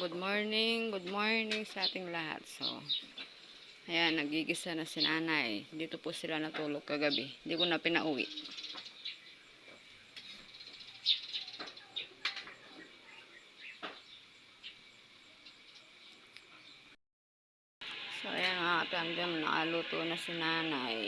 Good morning sa ating lahat. So, ayan, nagigisa na si nanay. Dito po sila natulog kagabi. Hindi ko na pinauwi. So, ayan mga katandem, nakaluto na si nanay.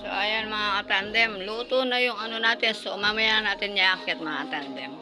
So, ayan mga katandem, luto na yung ano natin. So, mamaya natin yakit mga katandem.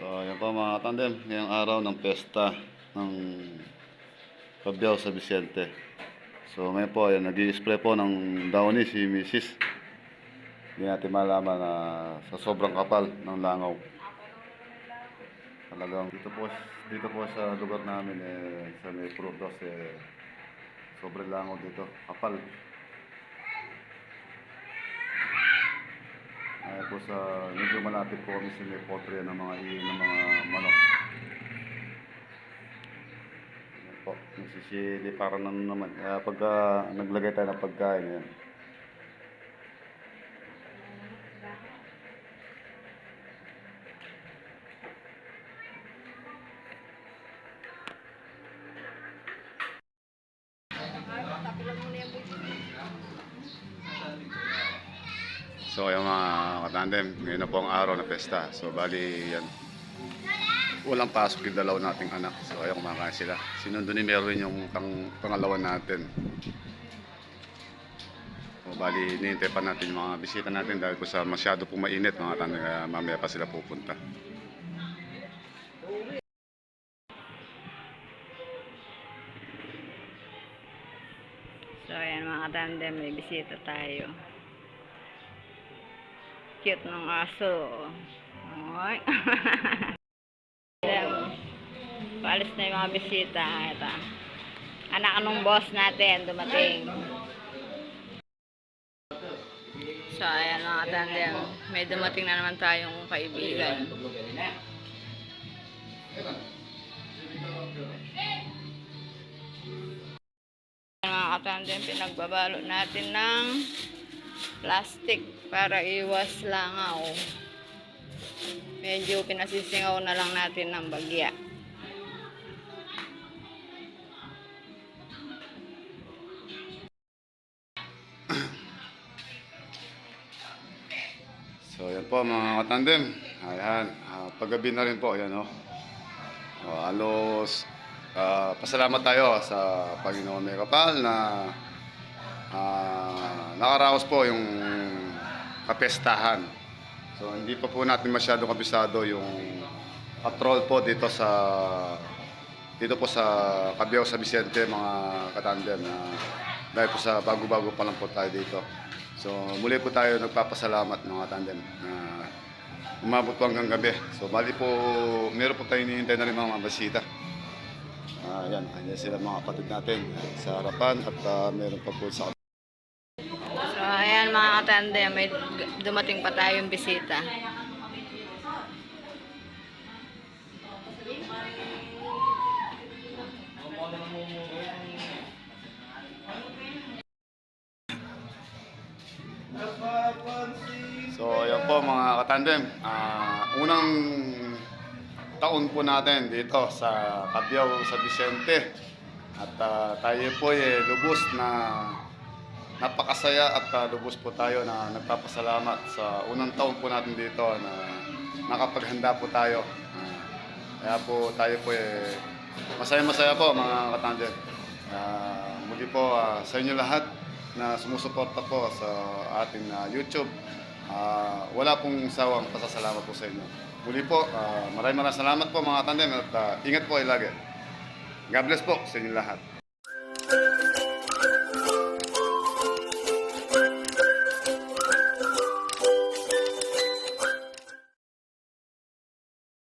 So, yan po mga tandem, ngayong araw ng pesta ng Pabyaw sa Vicente. So, ngayon po, ayan, nag-i-spray po ng downy si Mrs. Hindi natin malaman na sa sobrang kapal ng langaw. Talagang dito po sa lugar namin, sa may prutas, sobrang langaw dito, kapal. Ay po sa medyo malapit po kami sa may poultry ng mga manok. Ayan po, nagsisili para naman. Kaya pagka naglagay tayo ng pagkain, ayan. So yung mga katandem, ngayon na po ang araw na pesta. So bali yan, walang pasok yung dalaw nating anak. So ayaw kumakain sila. Sinundo ni Merwin yung pangalawa natin. So bali, hinihintay pa natin yung mga bisita natin dahil po sa masyado pong mainit mga katandem. Kaya mamaya pa sila pupunta. So, ayan mga katandem, may bisita tayo. Cute ng aso. Oy. Paalis na yung mga bisita. Ito. Anak anong boss natin dumating. So, ayan mga katandem. May dumating na naman tayong kaibigan. Mga katandem, pinagbabalo natin ng plastic para iwas langaw. Medyo pinasisingaw na lang natin ng bagya. So yan po mga katandem. Ayan, paggabi na rin po, ayan o. Halos pasalamat tayo sa Panginoon may kapal na nakaraos po yung kapestahan. So hindi pa po natin masyado kabisado yung patrol po dito po sa Pabyaw sa Vicente mga katandem, dahil po sa bago-bago pa lang po tayo dito. So muli po tayo nagpapasalamat mga katandem na umabot po hanggang gabi. So bali po meron po tayo hinihintay na rin mga bisita. Ayan sila mga kapatid natin sa harapan at meron pa po sa. So, ayan mga katandem, may dumating pa tayong bisita. So ayan po mga katandem, unang taon po natin dito sa Pabyaw sa Vicente. At tayo po lubos na napakasaya at lubos po tayo na nagpapasalamat sa unang taon po natin dito na nakapaghanda po tayo. Kaya po tayo po masaya-masaya po mga katandem. Muli po sa inyo lahat na sumusuporta po sa ating YouTube. Wala pong sawang pasasalamat po sa inyo. Muli po, maraming salamat po mga tandem at ingat po lagi. God bless po sa inyo lahat.